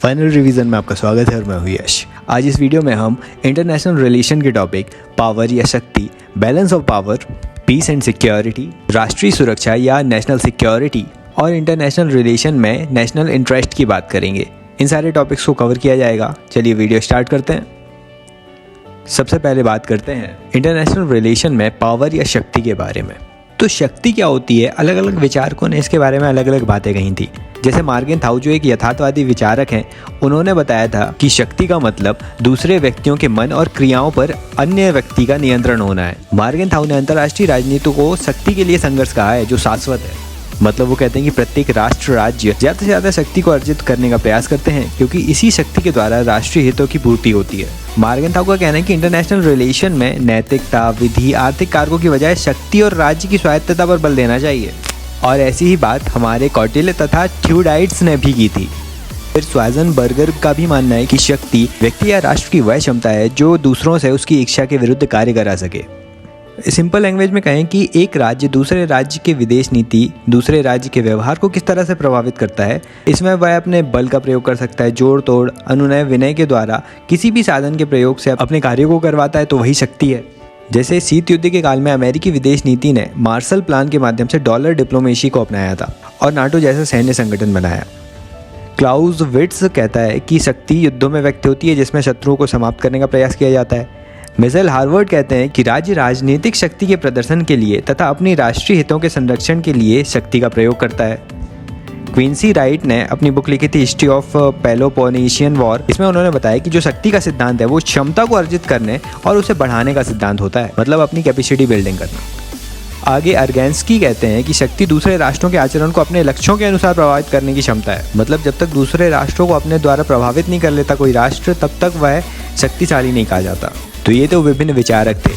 Final revision में आपका स्वागत है और मैं हूं यश। आज इस वीडियो में हम इंटरनेशनल रिलेशन के टॉपिक पावर या शक्ति, balance of power, peace and security, राष्ट्रीय सुरक्षा या नेशनल सिक्योरिटी और इंटरनेशनल रिलेशन में नेशनल इंटरेस्ट की बात करेंगे। इन सारे टॉपिक्स को कवर किया जाएगा। चलिए वीडियो स्टार्ट करते हैं। सबसे पहले बात करते हैं इंटरनेशनल रिलेशन में पावर या शक्ति के बारे में। तो शक्ति क्या होती है, अलग अलग विचारकों ने इसके बारे में अलग अलग बातें कही थी। जैसे मार्गेन थाउ जो एक यथार्थवादी विचारक हैं, उन्होंने बताया था कि शक्ति का मतलब दूसरे व्यक्तियों के मन और क्रियाओं पर अन्य व्यक्ति का नियंत्रण होना है। मार्गेन थाउ ने अंतर्राष्ट्रीय राजनीति को शक्ति के लिए संघर्ष कहा है जो शाश्वत है। मतलब वो कहते हैं कि प्रत्येक राष्ट्र राज्य ज़्यादा से ज़्यादा शक्ति को अर्जित करने का प्रयास करते हैं क्योंकि इसी शक्ति के द्वारा राष्ट्रीय हितों की पूर्ति होती है। मार्गेन थाउ का कहना है कि इंटरनेशनल रिलेशन में नैतिकता, विधि, आर्थिक कारकों की बजाय शक्ति और राज्य की स्वायत्तता पर बल देना चाहिए। और ऐसी ही बात हमारे कौटिल्य तथा थ्यूडाइड्स ने भी की थी। फिर स्वाजनबर्गर का भी मानना है कि शक्ति व्यक्ति या राष्ट्र की वह क्षमता है जो दूसरों से उसकी इच्छा के विरुद्ध कार्य करा सके। सिंपल लैंग्वेज में कहें कि एक राज्य दूसरे राज्य के विदेश नीति, दूसरे राज्य के व्यवहार को किस तरह से प्रभावित करता है, इसमें वह अपने बल का प्रयोग कर सकता है। जोड़ तोड़, अनुनय, विनय के द्वारा किसी भी साधन के प्रयोग से अपने कार्यों को करवाता है, तो वही शक्ति है। जैसे शीत युद्ध के काल में अमेरिकी विदेश नीति ने मार्शल प्लान के माध्यम से डॉलर डिप्लोमेसी को अपनाया था और नाटो जैसा सैन्य संगठन बनाया। क्लाउज़विट्ज़ कहता है कि शक्ति युद्धों में व्यक्त होती है जिसमें शत्रुओं को समाप्त करने का प्रयास किया जाता है। मिशेल हार्वर्ड कहते हैं कि राज्य राजनीतिक शक्ति के प्रदर्शन के लिए तथा अपनी राष्ट्रीय हितों के संरक्षण के लिए शक्ति का प्रयोग करता है। क्विंसी राइट ने अपनी बुक लिखी थी हिस्ट्री ऑफ पेलोपोनेशियन वॉर। इसमें उन्होंने बताया कि जो शक्ति का सिद्धांत है वो क्षमता को अर्जित करने और उसे बढ़ाने का सिद्धांत होता है, मतलब अपनी कैपेसिटी बिल्डिंग करना। आगे अर्गेंस्की कहते हैं कि शक्ति दूसरे राष्ट्रों के आचरण को अपने लक्ष्यों के अनुसार प्रभावित करने की क्षमता है। मतलब जब तक दूसरे राष्ट्रों को अपने द्वारा प्रभावित नहीं कर लेता कोई राष्ट्र, तब तक वह शक्तिशाली नहीं कहा जाता। तो ये तो विभिन्न विचारक थे।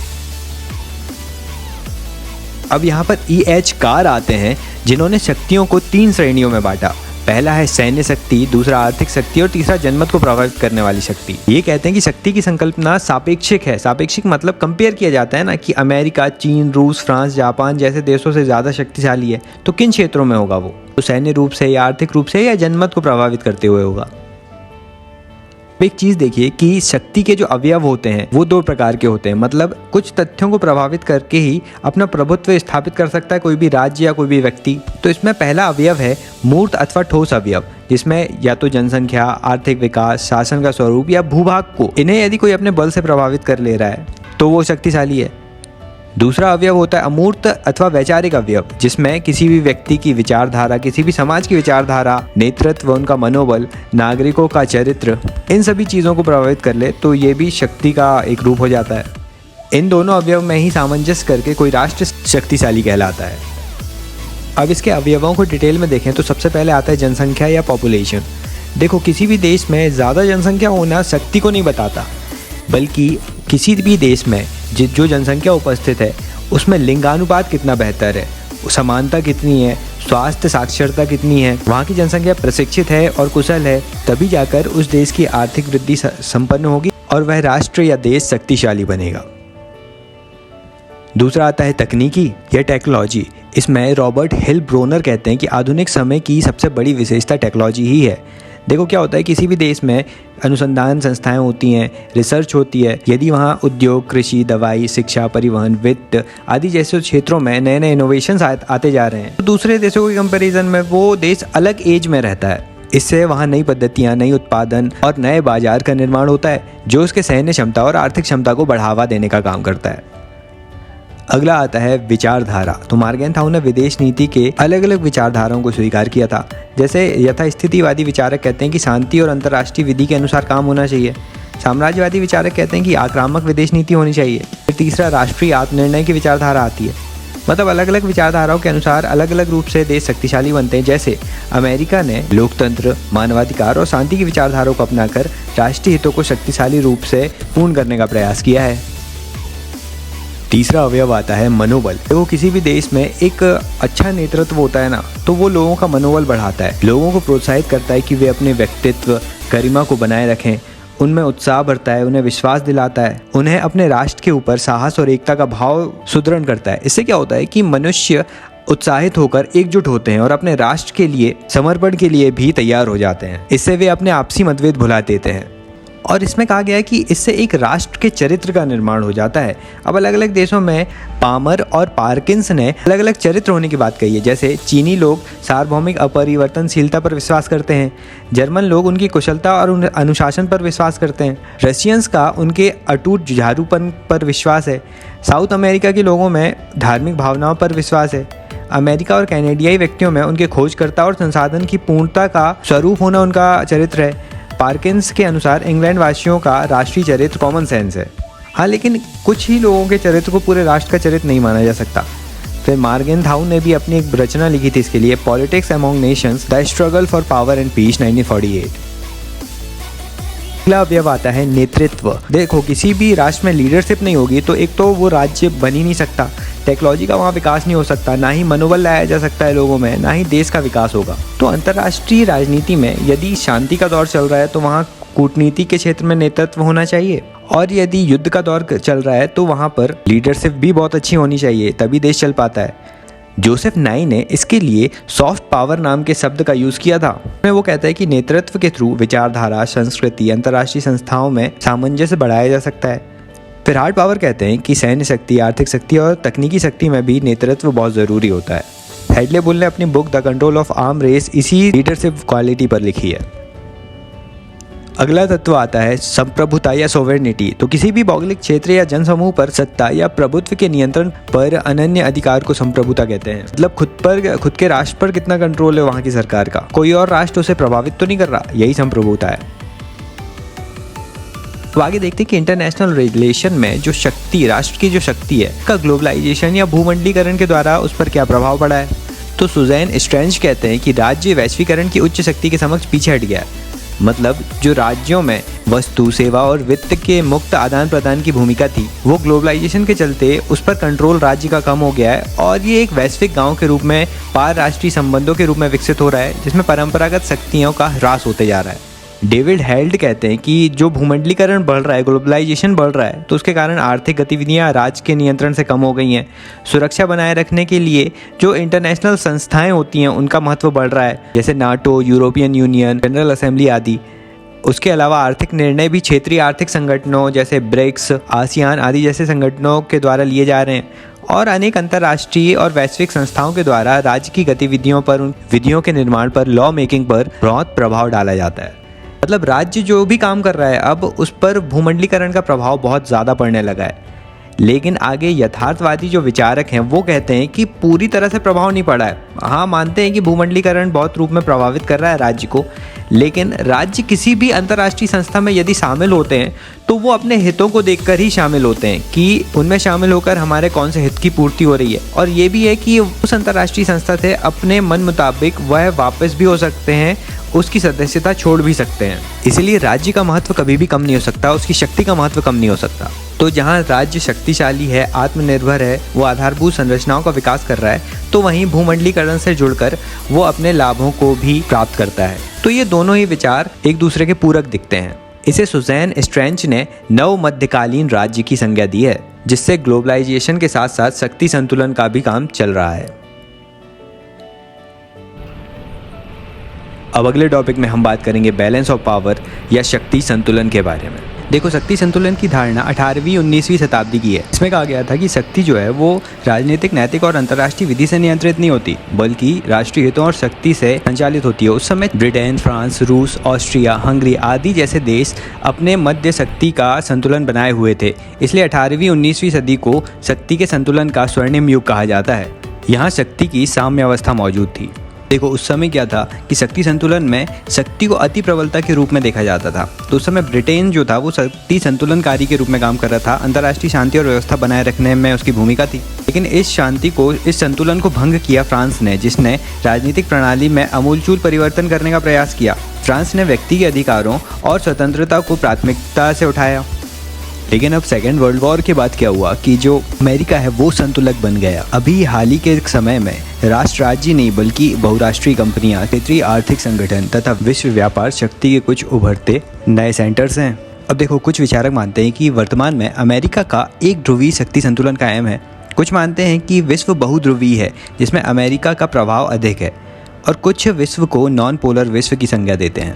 अब यहाँ पर E.H. कार आते हैं जिन्होंने शक्तियों को 3 श्रेणियों में बांटा। पहला है सैन्य शक्ति, दूसरा आर्थिक शक्ति और तीसरा जनमत को प्रभावित करने वाली शक्ति। ये कहते हैं कि शक्ति की संकल्पना सापेक्षिक है। सापेक्षिक मतलब कंपेयर किया जाता है ना कि अमेरिका, चीन, रूस, फ्रांस, जापान जैसे देशों से ज़्यादा शक्तिशाली है तो किन क्षेत्रों में होगा वो, तो सैन्य रूप से या आर्थिक रूप से या जनमत को प्रभावित करते हुए होगा। एक चीज़ देखिए कि शक्ति के जो अवयव होते हैं वो 2 प्रकार के होते हैं। मतलब कुछ तथ्यों को प्रभावित करके ही अपना प्रभुत्व स्थापित कर सकता है कोई भी राज्य या कोई भी व्यक्ति। तो इसमें पहला अवयव है मूर्त अथवा ठोस अवयव, जिसमें या तो जनसंख्या, आर्थिक विकास, शासन का स्वरूप या भूभाग को, इन्हें यदि कोई अपने बल से प्रभावित कर ले रहा है तो वो शक्तिशाली है। दूसरा अवयव होता है अमूर्त अथवा वैचारिक अवयव, जिसमें किसी भी व्यक्ति की विचारधारा, किसी भी समाज की विचारधारा, नेतृत्व, उनका मनोबल, नागरिकों का चरित्र, इन सभी चीज़ों को प्रभावित कर ले तो ये भी शक्ति का एक रूप हो जाता है। इन दोनों अवयव में ही सामंजस्य करके कोई राष्ट्र शक्तिशाली कहलाता है। अब इसके अवयवों को डिटेल में देखें तो सबसे पहले आता है जनसंख्या या पॉपुलेशन। देखो, किसी भी देश में ज़्यादा जनसंख्या होना शक्ति को नहीं बताता, बल्कि किसी भी देश में जो जनसंख्या उपस्थित है उसमें लिंगानुपात कितना बेहतर है, समानता कितनी है, स्वास्थ्य साक्षरता कितनी है, वहाँ की जनसंख्या प्रशिक्षित है और कुशल है, तभी जाकर उस देश की आर्थिक वृद्धि संपन्न होगी और वह राष्ट्र या देश शक्तिशाली बनेगा। दूसरा आता है तकनीकी या टेक्नोलॉजी। इसमें रॉबर्ट हिल ब्रोनर कहते हैं कि आधुनिक समय की सबसे बड़ी विशेषता टेक्नोलॉजी ही है। देखो क्या होता है, किसी भी देश में अनुसंधान संस्थाएं होती हैं, रिसर्च होती है। यदि वहाँ उद्योग, कृषि, दवाई, शिक्षा, परिवहन, वित्त आदि जैसे क्षेत्रों में नए नए इनोवेशंस आते जा रहे हैं तो दूसरे देशों के कंपैरिजन में वो देश अलग एज में रहता है। इससे वहाँ नई पद्धतियाँ, नई उत्पादन और नए बाजार का निर्माण होता है जो उसके सैन्य क्षमता और आर्थिक क्षमता को बढ़ावा देने का काम करता है। अगला आता है विचारधारा। तो मार्गेन थाउ ने विदेश नीति के अलग अलग विचारधाराओं को स्वीकार किया था। जैसे यथास्थितिवादी विचारक कहते हैं कि शांति और अंतर्राष्ट्रीय विधि के अनुसार काम होना चाहिए। साम्राज्यवादी विचारक कहते हैं कि आक्रामक विदेश नीति होनी चाहिए। फिर तीसरा राष्ट्रीय आत्मनिर्णय की विचारधारा आती है। मतलब अलग अलग विचारधाराओं के अनुसार अलग अलग रूप से देश शक्तिशाली बनते हैं। जैसे अमेरिका ने लोकतंत्र, मानवाधिकार और शांति की विचारधाराओं को अपनाकर राष्ट्रीय हितों को शक्तिशाली रूप से पूर्ण करने का प्रयास किया है। तीसरा अवयव आता है मनोबल। तो किसी भी देश में एक अच्छा नेतृत्व होता है ना, तो वो लोगों का मनोबल बढ़ाता है, लोगों को प्रोत्साहित करता है कि वे अपने व्यक्तित्व, गरिमा को बनाए रखें, उनमें उत्साह बढ़ता है, उन्हें विश्वास दिलाता है, उन्हें अपने राष्ट्र के ऊपर साहस और एकता का भाव सुदृढ़ करता है। इससे क्या होता है कि मनुष्य उत्साहित होकर एकजुट होते हैं और अपने राष्ट्र के लिए समर्पण के लिए भी तैयार हो जाते हैं। इससे वे अपने आपसी मतभेद भुला देते हैं। और इसमें कहा गया है कि इससे एक राष्ट्र के चरित्र का निर्माण हो जाता है। अब अलग अलग देशों में पामर और पार्किंस ने अलग अलग चरित्र होने की बात कही है। जैसे चीनी लोग सार्वभौमिक अपरिवर्तनशीलता पर विश्वास करते हैं, जर्मन लोग उनकी कुशलता और अनुशासन पर विश्वास करते हैं, रशियंस का उनके अटूट जुझारूपन पर विश्वास है, साउथ अमेरिका के लोगों में धार्मिक भावनाओं पर विश्वास है, अमेरिका और कैनेडियाई व्यक्तियों में उनके खोजकर्ता और संसाधन की पूर्णता का स्वरूप होना उनका चरित्र है। पार्किंस के अनुसार इंग्लैंड वासियों का राष्ट्रीय चरित्र कॉमन सेंस है। हाँ, लेकिन कुछ ही लोगों के चरित्र को पूरे राष्ट्र का चरित्र नहीं माना जा सकता। फिर मार्गेनथाउ ने भी अपनी एक रचना लिखी थी इसके लिए, politics among nations the struggle for power and peace 1948। अगला अवयव आता है नेतृत्व। देखो, किसी भी राष्ट्र में लीडरशिप नहीं होगी तो एक तो वो राज्य बन ही नहीं सकता, टेक्नोलॉजी का वहाँ विकास नहीं हो सकता, ना ही मनोबल लाया जा सकता है लोगों में, ना ही देश का विकास होगा। तो अंतर्राष्ट्रीय राजनीति में यदि शांति का दौर चल रहा है तो वहाँ कूटनीति के क्षेत्र में नेतृत्व होना चाहिए, और यदि युद्ध का दौर चल रहा है तो वहाँ पर लीडरशिप भी बहुत अच्छी होनी चाहिए, तभी देश चल पाता है। जोसेफ नाई ने इसके लिए सॉफ्ट पावर नाम के शब्द का यूज़ किया था। वो कहता है कि नेतृत्व के थ्रू विचारधारा, संस्कृति, अंतर्राष्ट्रीय संस्थाओं में सामंजस्य बढ़ाया जा सकता है। फिर हार्ड पावर कहते हैं कि सैन्य शक्ति, आर्थिक शक्ति और तकनीकी शक्ति में भी नेतृत्व बहुत ज़रूरी होता है। हेडले बुल ने अपनी book the control of arm race इसी लीडरशिप क्वालिटी पर लिखी है। अगला तत्व आता है संप्रभुता या सोवेरेनिटी। तो किसी भी भौगोलिक क्षेत्र या जनसमूह पर सत्ता या प्रभुत्व के नियंत्रण पर अनन्य अधिकार को संप्रभुता कहते हैं। मतलब खुद के राष्ट्र पर कितना कंट्रोल है वहाँ की सरकार का, कोई और राष्ट्र उसे प्रभावित तो नहीं कर रहा, यही संप्रभुता है। तो आगे देखते हैं कि इंटरनेशनल रिलेशन में जो शक्ति, राष्ट्र की जो शक्ति है, का ग्लोबलाइजेशन या भूमंडलीकरण के द्वारा उस पर क्या प्रभाव पड़ा है। तो सुजैन स्ट्रेंज कहते हैं कि राज्य वैश्वीकरण की उच्च शक्ति के समक्ष पीछे हट गया है। मतलब जो राज्यों में वस्तु, सेवा और वित्त के मुक्त आदान प्रदान की भूमिका थी, वो ग्लोबलाइजेशन के चलते उस पर कंट्रोल राज्य का कम हो गया है और ये एक वैश्विक गांव के रूप में पार राष्ट्रीय संबंधों के रूप में विकसित हो रहा है, जिसमें परंपरागत शक्तियों का ह्रास होते जा रहा है। डेविड हेल्ड कहते हैं कि जो भूमंडलीकरण बढ़ रहा है, ग्लोबलाइजेशन बढ़ रहा है, तो उसके कारण आर्थिक गतिविधियां राज्य के नियंत्रण से कम हो गई हैं। सुरक्षा बनाए रखने के लिए जो इंटरनेशनल संस्थाएं होती हैं उनका महत्व बढ़ रहा है, जैसे NATO, European union, general assembly आदि। उसके अलावा आर्थिक निर्णय भी क्षेत्रीय आर्थिक संगठनों जैसे ब्रिक्स, आसियान आदि जैसे संगठनों के द्वारा लिए जा रहे हैं, और अनेक अंतर्राष्ट्रीय और वैश्विक संस्थाओं के द्वारा राज्य की गतिविधियों पर, उन विधियों के निर्माण पर, लॉ मेकिंग पर बहुत प्रभाव डाला जाता है। मतलब राज्य जो भी काम कर रहा है अब उस पर भूमंडलीकरण का प्रभाव बहुत ज़्यादा पड़ने लगा है। लेकिन आगे यथार्थवादी जो विचारक हैं वो कहते हैं कि पूरी तरह से प्रभाव नहीं पड़ा है। हाँ, मानते हैं कि भूमंडलीकरण बहुत रूप में प्रभावित कर रहा है राज्य को, लेकिन राज्य किसी भी अंतर्राष्ट्रीय संस्था में यदि शामिल होते हैं तो वो अपने हितों को देखकर ही शामिल होते हैं कि उनमें शामिल होकर हमारे कौन से हित की पूर्ति हो रही है। और ये भी है कि उस अंतर्राष्ट्रीय संस्था से अपने मन मुताबिक वह वापस भी हो सकते हैं, उसकी सदस्यता छोड़ भी सकते हैं। इसलिए राज्य का महत्व कभी भी कम नहीं हो सकता, उसकी शक्ति का महत्व कम नहीं हो सकता। तो जहाँ राज्य शक्तिशाली है, आत्मनिर्भर है, वो आधारभूत संरचनाओं का विकास कर रहा है, तो वहीं भूमंडलीकरण से जुड़कर वो अपने लाभों को भी प्राप्त करता है। तो ये दोनों ही विचार एक दूसरे के पूरक दिखते हैं। इसे सुजैन स्ट्रेंच ने नव मध्यकालीन राज्य की संज्ञा दी है, जिससे ग्लोबलाइजेशन के साथ साथ शक्ति संतुलन का भी काम चल रहा है। अब अगले टॉपिक में हम बात करेंगे बैलेंस ऑफ पावर या शक्ति संतुलन के बारे में। देखो, शक्ति संतुलन की धारणा 18वीं-19वीं शताब्दी की है। इसमें कहा गया था कि शक्ति जो है वो राजनीतिक, नैतिक और अंतर्राष्ट्रीय विधि से नियंत्रित नहीं होती, बल्कि राष्ट्रीय हितों और शक्ति से संचालित होती है। उस समय ब्रिटेन, फ्रांस, रूस, ऑस्ट्रिया, हंगरी आदि जैसे देश अपने मध्य शक्ति का संतुलन बनाए हुए थे। इसलिए 18वीं-19वीं सदी को शक्ति के संतुलन का स्वर्णिम युग कहा जाता है। यहाँ शक्ति की साम्य अवस्था मौजूद थी। देखो, उस समय क्या था कि शक्ति संतुलन में शक्ति को अति प्रबलता के रूप में देखा जाता था। तो उस समय ब्रिटेन जो था वो शक्ति संतुलनकारी के रूप में काम कर रहा था, अंतर्राष्ट्रीय शांति और व्यवस्था बनाए रखने में उसकी भूमिका थी। लेकिन इस संतुलन को भंग किया फ्रांस ने, जिसने राजनीतिक प्रणाली में अमूलचूल परिवर्तन करने का प्रयास किया। फ्रांस ने व्यक्ति के अधिकारों और स्वतंत्रता को प्राथमिकता से उठाया। लेकिन अब सेकेंड वर्ल्ड वॉर के बाद क्या हुआ कि जो अमेरिका है वो संतुलक बन गया। अभी हाल ही के समय में राष्ट्र राज्य नहीं बल्कि बहुराष्ट्रीय कंपनियां, क्षेत्रीय आर्थिक संगठन तथा विश्व व्यापार शक्ति के कुछ उभरते नए सेंटर्स हैं। अब देखो, कुछ विचारक मानते हैं कि वर्तमान में अमेरिका का एक ध्रुवीय शक्ति संतुलन कायम है। कुछ मानते हैं कि विश्व बहुध्रुवीय है जिसमें अमेरिका का प्रभाव अधिक है, और कुछ विश्व को नॉन पोलर विश्व की संज्ञा देते हैं।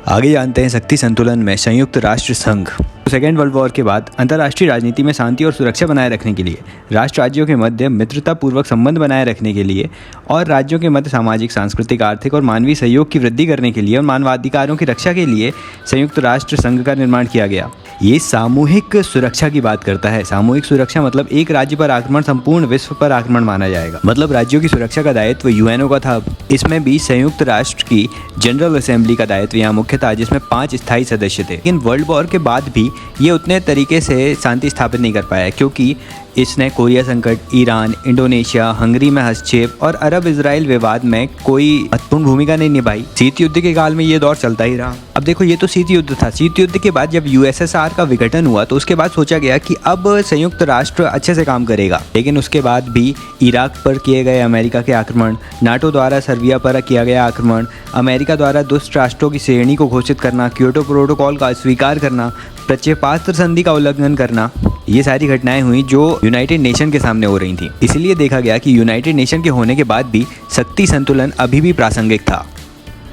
आगे जानते हैं शक्ति संतुलन में संयुक्त राष्ट्र संघ। सेकेंड वर्ल्ड वॉर के बाद अंतर्राष्ट्रीय राजनीति में शांति और सुरक्षा बनाए रखने के लिए, राष्ट्र राज्यों के मध्य मित्रतापूर्वक संबंध बनाए रखने के लिए और राज्यों के मध्य सामाजिक, सांस्कृतिक, आर्थिक और मानवीय सहयोग की वृद्धि करने के लिए और मानवाधिकारों की रक्षा के लिए संयुक्त राष्ट्र संघ का निर्माण किया गया। ये सामूहिक सुरक्षा की बात करता है। सामूहिक सुरक्षा मतलब एक राज्य पर आक्रमण संपूर्ण विश्व पर आक्रमण माना जाएगा। मतलब राज्यों की सुरक्षा का दायित्व यूएनओ का था। इसमें भी संयुक्त राष्ट्र की जनरल असेंबली का दायित्व यहाँ मुख्य था, जिसमें 5 स्थायी सदस्य थे। लेकिन वर्ल्ड वॉर के बाद भी ये उतने तरीके से शांति स्थापित नहीं कर पाया, क्योंकि इसने कोरिया संकट, ईरान, इंडोनेशिया, हंगरी में हस्तक्षेप और अरब इजराइल विवाद में कोई महत्वपूर्ण भूमिका नहीं निभाई। शीत युद्ध के काल में ये दौर चलता ही रहा। अब देखो, ये तो शीत युद्ध था। शीत युद्ध के बाद जब यूएसएसआर का विघटन हुआ तो उसके बाद सोचा गया कि अब संयुक्त राष्ट्र अच्छे से काम करेगा। लेकिन उसके बाद भी इराक पर किए गए अमेरिका के आक्रमण, नाटो द्वारा सर्बिया पर किया गया आक्रमण, अमेरिका द्वारा दुष्ट राष्ट्रों की श्रेणी को घोषित करना, क्योटो प्रोटोकॉल का अस्वीकार करना, प्रत्यपात्र संधि का उल्लंघन करना, ये सारी घटनाएं हुई जो यूनाइटेड नेशन के सामने हो रही थी। इसलिए देखा गया कि यूनाइटेड नेशन के होने के बाद भी शक्ति संतुलन अभी भी प्रासंगिक था।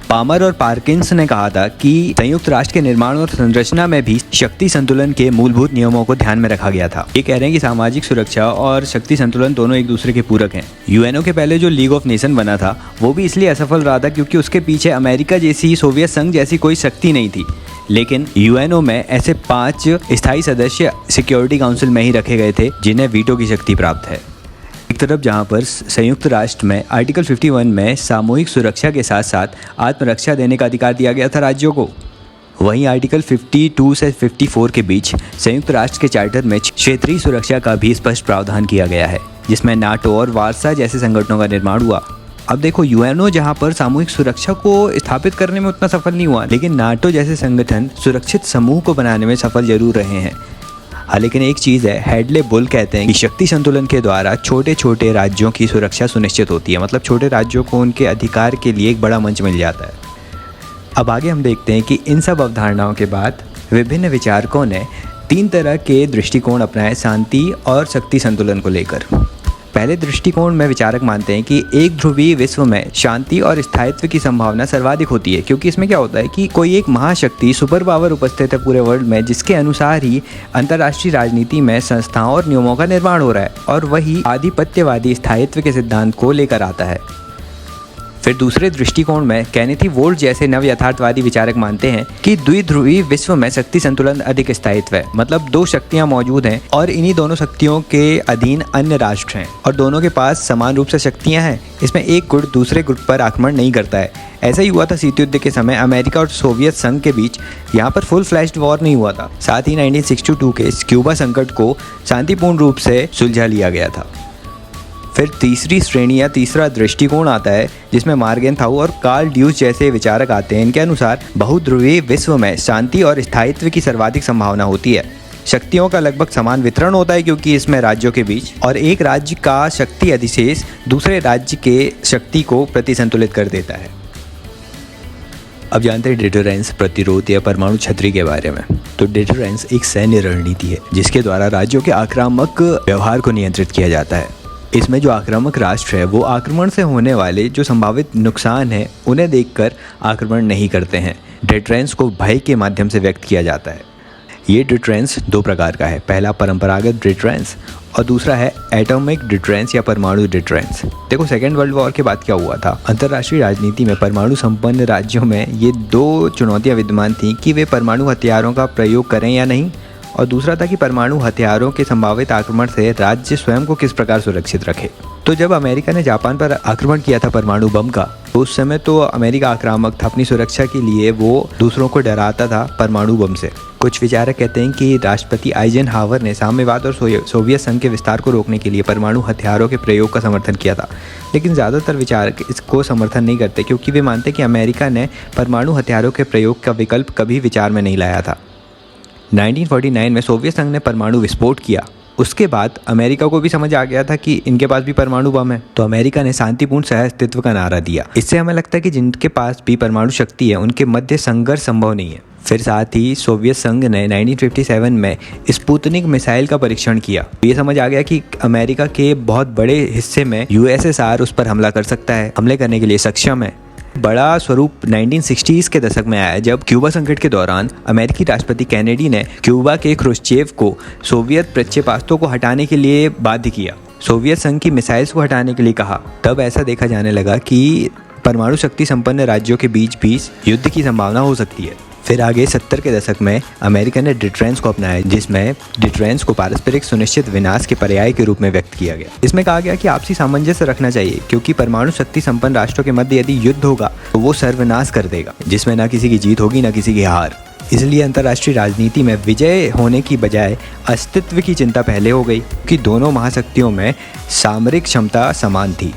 पामर और पार्किंस ने कहा था कि संयुक्त राष्ट्र के निर्माण और संरचना में भी शक्ति संतुलन के मूलभूत नियमों को ध्यान में रखा गया था। ये कह रहे हैं कि सामाजिक सुरक्षा और शक्ति संतुलन दोनों एक दूसरे के पूरक हैं। यूएनओ के पहले जो लीग ऑफ नेशन बना था वो भी इसलिए असफल रहा था क्योंकि उसके पीछे अमेरिका जैसी, सोवियत संघ जैसी कोई शक्ति नहीं थी। लेकिन यूएनओ में ऐसे 5 स्थायी सदस्य सिक्योरिटी काउंसिल में ही रखे गए थे जिन्हें वीटो की शक्ति प्राप्त है। एक तरफ जहां पर संयुक्त राष्ट्र में आर्टिकल 51 में सामूहिक सुरक्षा के साथ साथ आत्मरक्षा देने का अधिकार दिया गया था राज्यों को, वहीं आर्टिकल 52 से 54 के बीच संयुक्त राष्ट्र के चार्टर में क्षेत्रीय सुरक्षा का भी स्पष्ट प्रावधान किया गया है, जिसमें नाटो और वार्सा जैसे संगठनों का निर्माण हुआ। अब देखो, यूएनओ जहां पर सामूहिक सुरक्षा को स्थापित करने में उतना सफल नहीं हुआ, लेकिन नाटो जैसे संगठन सुरक्षित समूह को बनाने में सफल जरूर रहे हैं। हाँ, लेकिन एक चीज़ है, हेडले बुल कहते हैं कि शक्ति संतुलन के द्वारा छोटे छोटे राज्यों की सुरक्षा सुनिश्चित होती है। मतलब छोटे राज्यों को उनके अधिकार के लिए एक बड़ा मंच मिल जाता है। अब आगे हम देखते हैं कि इन सब अवधारणाओं के बाद विभिन्न विचारकों ने 3 तरह के दृष्टिकोण अपनाए शांति और शक्ति संतुलन को लेकर। पहले दृष्टिकोण में विचारक मानते हैं कि एक ध्रुवीय विश्व में शांति और स्थायित्व की संभावना सर्वाधिक होती है, क्योंकि इसमें क्या होता है कि कोई एक महाशक्ति, सुपर पावर उपस्थित है पूरे वर्ल्ड में, जिसके अनुसार ही अंतर्राष्ट्रीय राजनीति में संस्थाओं और नियमों का निर्माण हो रहा है, और वही आधिपत्यवादी स्थायित्व के सिद्धांत को लेकर आता है। फिर दूसरे दृष्टिकोण में केनेथी वोल्ट जैसे नव यथार्थवादी विचारक मानते हैं कि द्विध्रुवीय विश्व में शक्ति संतुलन अधिक स्थायित्व है। मतलब 2 शक्तियां मौजूद हैं और इन्हीं दोनों शक्तियों के अधीन अन्य राष्ट्र हैं और दोनों के पास समान रूप से शक्तियां हैं। इसमें एक गुट दूसरे गुट पर आक्रमण नहीं करता है। ऐसा ही हुआ था शीत युद्ध के समय अमेरिका और सोवियत संघ के बीच। यहाँ पर फुल फ्लैश्ड वॉर नहीं हुआ था। साथ ही 1962 के क्यूबा संकट को शांतिपूर्ण रूप से सुलझा लिया गया था। फिर तीसरी श्रेणी या तीसरा दृष्टिकोण आता है जिसमें मार्गेनथाउ और कार्ल ड्यूस जैसे विचारक आते हैं। इनके अनुसार बहुध्रुवीय विश्व में शांति और स्थायित्व की सर्वाधिक संभावना होती है। शक्तियों का लगभग समान वितरण होता है क्योंकि इसमें राज्यों के बीच और एक राज्य का शक्ति अधिशेष दूसरे राज्य के शक्ति को प्रतिसंतुलित कर देता है। अब जानते हैं डिटरेंस, प्रतिरोध या परमाणु छतरी के बारे में। तो डिटरेंस एक सैन्य रणनीति है जिसके द्वारा राज्यों के आक्रामक व्यवहार को नियंत्रित किया जाता है। इसमें जो आक्रामक राष्ट्र है वो आक्रमण से होने वाले जो संभावित नुकसान है उन्हें देखकर आक्रमण नहीं करते हैं। डिटरेंस को भय के माध्यम से व्यक्त किया जाता है। ये डिटरेंस 2 प्रकार का है। पहला परंपरागत डिटरेंस और दूसरा है एटॉमिक डिटरेंस या परमाणु डिटरेंस। देखो, सेकेंड वर्ल्ड वॉर के बाद क्या हुआ था, अंतर्राष्ट्रीय राजनीति में परमाणु संपन्न राज्यों में ये 2 चुनौतियां विद्यमान थीं कि वे परमाणु हथियारों का प्रयोग करें या नहीं, और दूसरा था कि परमाणु हथियारों के संभावित आक्रमण से राज्य स्वयं को किस प्रकार सुरक्षित रखे। तो जब अमेरिका ने जापान पर आक्रमण किया था परमाणु बम का, तो उस समय तो अमेरिका आक्रामक था। अपनी सुरक्षा के लिए वो दूसरों को डराता था परमाणु बम से। कुछ विचारक कहते हैं कि राष्ट्रपति आइजनहावर ने साम्यवाद और सोवियत संघ के विस्तार को रोकने के लिए परमाणु हथियारों के प्रयोग का समर्थन किया था। लेकिन ज़्यादातर विचारक इसको समर्थन नहीं करते क्योंकि वे मानते कि अमेरिका ने परमाणु हथियारों के प्रयोग का विकल्प कभी विचार में नहीं लाया था। 1949 में सोवियत संघ ने परमाणु विस्फोट किया। उसके बाद अमेरिका को भी समझ आ गया था कि इनके पास भी परमाणु बम है, तो अमेरिका ने शांतिपूर्ण सहअस्तित्व का नारा दिया। इससे हमें लगता है कि जिनके पास भी परमाणु शक्ति है उनके मध्य संघर्ष संभव नहीं है। फिर साथ ही सोवियत संघ ने 1957 में स्पुतनिक मिसाइल का परीक्षण किया। ये समझ आ गया कि अमेरिका के बहुत बड़े हिस्से में यूएसएसआर उस पर हमला कर सकता है, हमले करने के लिए सक्षम है। बड़ा स्वरूप 1960s के दशक में आया जब क्यूबा संकट के दौरान अमेरिकी राष्ट्रपति कैनेडी ने क्यूबा के क्रुश्चेव को सोवियत प्रक्षेपास्त्रों को हटाने के लिए बाध्य किया, सोवियत संघ की मिसाइल्स को हटाने के लिए कहा। तब ऐसा देखा जाने लगा कि परमाणु शक्ति संपन्न राज्यों के बीच भी युद्ध की संभावना हो सकती है। फिर आगे 70 के दशक में अमेरिका ने डिटरेंस को अपनाया, जिसमें डिटरेंस को पारस्परिक सुनिश्चित विनाश के पर्याय के रूप में व्यक्त किया गया। इसमें कहा गया कि आपसी सामंजस्य रखना चाहिए, क्योंकि परमाणु शक्ति संपन्न राष्ट्रों के मध्य यदि युद्ध होगा तो वो सर्वनाश कर देगा, जिसमें न किसी की जीत होगी न किसी की हार। इसलिए अंतर्राष्ट्रीय राजनीति में विजय होने की बजाय अस्तित्व की चिंता पहले हो गई, कि दोनों महाशक्तियों में सामरिक क्षमता समान थी।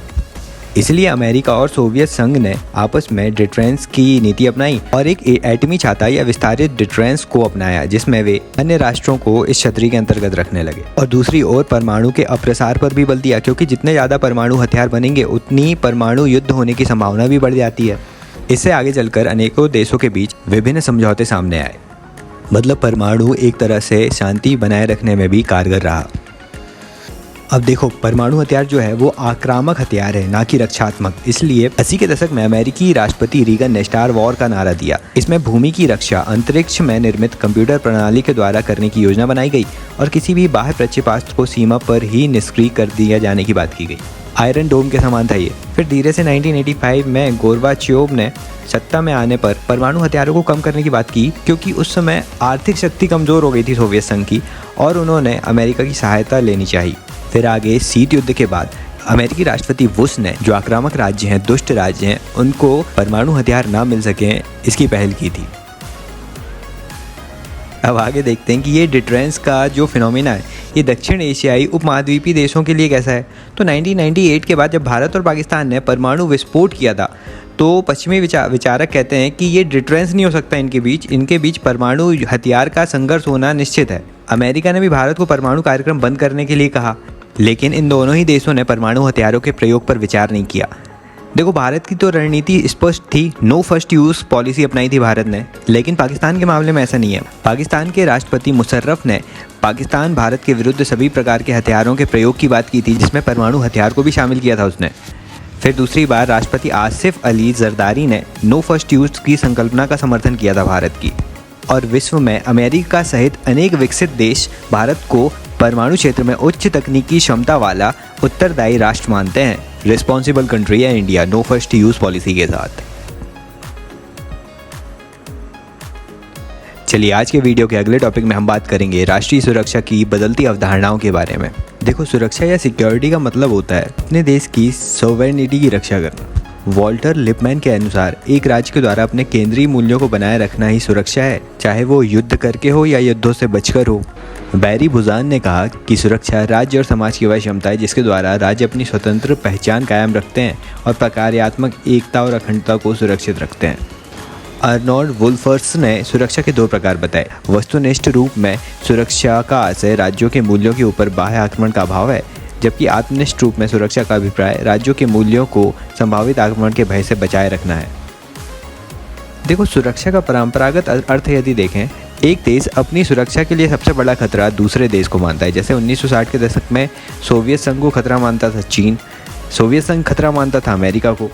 इसलिए अमेरिका और सोवियत संघ ने आपस में डिटरेंस की नीति अपनाई और एक एटमी छाता या विस्तारित डिटरेंस को अपनाया, जिसमें वे अन्य राष्ट्रों को इस छतरी के अंतर्गत रखने लगे। और दूसरी ओर परमाणु के अप्रसार पर भी बल दिया, क्योंकि जितने ज़्यादा परमाणु हथियार बनेंगे उतनी परमाणु युद्ध होने की संभावना भी बढ़ जाती है। इससे आगे चलकर अनेकों देशों के बीच विभिन्न समझौते सामने आए। मतलब परमाणु एक तरह से शांति बनाए रखने में भी कारगर रहा। अब देखो, परमाणु हथियार जो है वो आक्रामक हथियार है, ना कि रक्षात्मक। इसलिए 80 के दशक में अमेरिकी राष्ट्रपति रीगन ने स्टार वॉर का नारा दिया। इसमें भूमि की रक्षा अंतरिक्ष में निर्मित कंप्यूटर प्रणाली के द्वारा करने की योजना बनाई गई और किसी भी बाह्य प्रक्षेपास्त्र को सीमा पर ही निष्क्रिय कर दिया जाने की बात की गई। आयरन डोम के समान था ये। फिर धीरे से 1985 में गोर्बाचेव ने सत्ता में आने पर परमाणु हथियारों को कम करने की बात की, क्योंकि उस समय आर्थिक शक्ति कमजोर हो गई थी सोवियत संघ की और उन्होंने अमेरिका की सहायता लेनी चाहिए। फिर आगे शीत युद्ध के बाद अमेरिकी राष्ट्रपति बुश ने जो आक्रामक राज्य हैं, दुष्ट राज्य हैं, उनको परमाणु हथियार ना मिल सकें, इसकी पहल की थी। अब आगे देखते हैं कि ये डिटरेंस का जो फिनोमिना है ये दक्षिण एशियाई उपमहाद्वीपीय देशों के लिए कैसा है। तो 1998 के बाद जब भारत और पाकिस्तान ने परमाणु विस्फोट किया था तो पश्चिमी विचारक कहते हैं कि ये डिटरेंस नहीं हो सकता इनके बीच परमाणु हथियार का संघर्ष होना निश्चित है। अमेरिका ने भी भारत को परमाणु कार्यक्रम बंद करने के लिए कहा, लेकिन इन दोनों ही देशों ने परमाणु हथियारों के प्रयोग पर विचार नहीं किया। देखो, भारत की तो रणनीति स्पष्ट थी, नो फर्स्ट यूज पॉलिसी अपनाई थी भारत ने, लेकिन पाकिस्तान के मामले में ऐसा नहीं है। पाकिस्तान के राष्ट्रपति मुशर्रफ ने पाकिस्तान भारत के विरुद्ध सभी प्रकार के हथियारों के प्रयोग की बात की थी, जिसमें परमाणु हथियार को भी शामिल किया था उसने। फिर दूसरी बार राष्ट्रपति आसिफ अली जरदारी ने नो फर्स्ट यूज की संकल्पना का समर्थन किया था भारत की। और विश्व में अमेरिका सहित अनेक विकसित देश भारत को परमाणु क्षेत्र में उच्च तकनीकी क्षमता वाला उत्तरदायी राष्ट्र मानते हैं। रिस्पॉन्सिबल कंट्री है India no first use policy के साथ। चलिए, आज के वीडियो के अगले टॉपिक में हम बात करेंगे राष्ट्रीय सुरक्षा की बदलती अवधारणाओं के बारे में। देखो, सुरक्षा या सिक्योरिटी का मतलब होता है अपने देश की सॉवरेनिटी की रक्षा करना। वॉल्टर लिपमैन के अनुसार एक राज्य के द्वारा अपने केंद्रीय मूल्यों को बनाए रखना ही सुरक्षा है, चाहे वो युद्ध करके हो या युद्धों से बचकर हो। बैरी बुजान ने कहा कि सुरक्षा राज्य और समाज की वह क्षमता है जिसके द्वारा राज्य अपनी स्वतंत्र पहचान कायम रखते हैं और प्रकार्यात्मक एकता और अखंडता को सुरक्षित रखते हैं। अर्नोल्ड वुल्फर्स ने सुरक्षा के दो प्रकार बताए। वस्तुनिष्ठ रूप में सुरक्षा का आशय राज्यों के मूल्यों के ऊपर बाह्य आक्रमण का अभाव है, जबकि आत्मनिष्ठ रूप में सुरक्षा का अभिप्राय राज्यों के मूल्यों को संभावित आक्रमण के भय से बचाए रखना है। देखो, सुरक्षा का परंपरागत अर्थ यदि देखें, एक देश अपनी सुरक्षा के लिए सबसे बड़ा खतरा दूसरे देश को मानता है। जैसे 1960 के दशक में सोवियत संघ को खतरा मानता था चीन, सोवियत संघ खतरा मानता था अमेरिका को।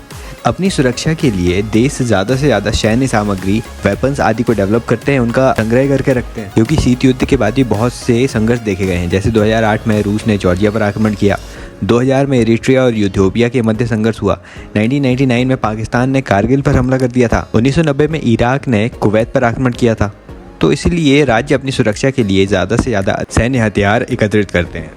अपनी सुरक्षा के लिए देश ज़्यादा से ज़्यादा सैन्य सामग्री, वेपन्स आदि को डेवलप करते हैं, उनका संग्रह करके रखते हैं, क्योंकि शीत युद्ध के बाद भी बहुत से संघर्ष देखे गए हैं। जैसे 2008 में रूस ने जॉर्जिया पर आक्रमण किया, 2000 में इरिट्रिया और इथियोपिया के मध्य संघर्ष हुआ, 1999 में पाकिस्तान ने कारगिल पर हमला कर दिया था, 1990 में इराक ने कुवैत पर आक्रमण किया था। तो इसलिए राज्य अपनी सुरक्षा के लिए ज़्यादा से ज़्यादा सैन्य हथियार एकत्रित करते हैं।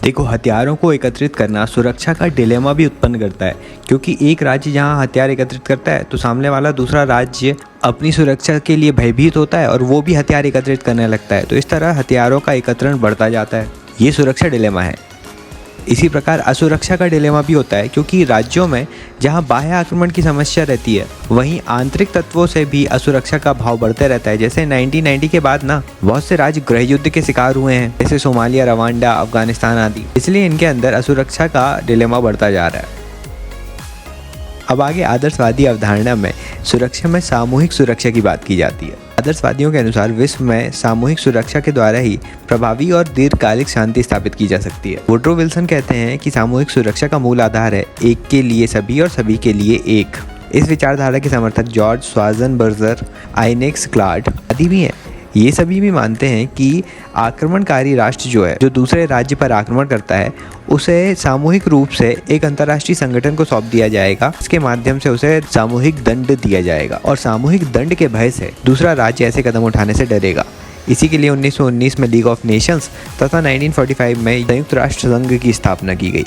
देखो, हथियारों को एकत्रित करना सुरक्षा का डिलेमा भी उत्पन्न करता है, क्योंकि एक राज्य जहां हथियार एकत्रित करता है तो सामने वाला दूसरा राज्य अपनी सुरक्षा के लिए भयभीत होता है और वो भी हथियार एकत्रित करने लगता है। तो इस तरह हथियारों का एकत्रण बढ़ता जाता है। ये सुरक्षा डिलेमा है। इसी प्रकार असुरक्षा का डिलेमा भी होता है, क्योंकि राज्यों में जहां बाह्य आक्रमण की समस्या रहती है वहीं आंतरिक तत्वों से भी असुरक्षा का भाव बढ़ते रहता है। जैसे 1990 के बाद बहुत से राज्य गृह युद्ध के शिकार हुए हैं, जैसे सोमालिया, रवांडा, अफगानिस्तान आदि। इसलिए इनके अंदर असुरक्षा का डिलेमा बढ़ता जा रहा है। अब आगे आदर्शवादी अवधारणा में सुरक्षा में सामूहिक सुरक्षा की बात की जाती है। आदर्शवादियों के अनुसार विश्व में सामूहिक सुरक्षा के द्वारा ही प्रभावी और दीर्घकालिक शांति स्थापित की जा सकती है। वुड्रो विल्सन कहते हैं कि सामूहिक सुरक्षा का मूल आधार है एक के लिए सभी और सभी के लिए एक। इस विचारधारा के समर्थक जॉर्ज स्वाजनबर्गर, आइनेक्स क्लार्ड आदि भी हैं। ये सभी भी मानते हैं कि आक्रमणकारी राष्ट्र जो दूसरे राज्य पर आक्रमण करता है उसे सामूहिक रूप से एक अंतर्राष्ट्रीय संगठन को सौंप दिया जाएगा। इसके माध्यम से उसे सामूहिक दंड दिया जाएगा और सामूहिक दंड के भय से दूसरा राज्य ऐसे कदम उठाने से डरेगा। इसी के लिए 1919 में लीग ऑफ नेशंस तथा 1945 में संयुक्त राष्ट्र संघ की स्थापना की गई।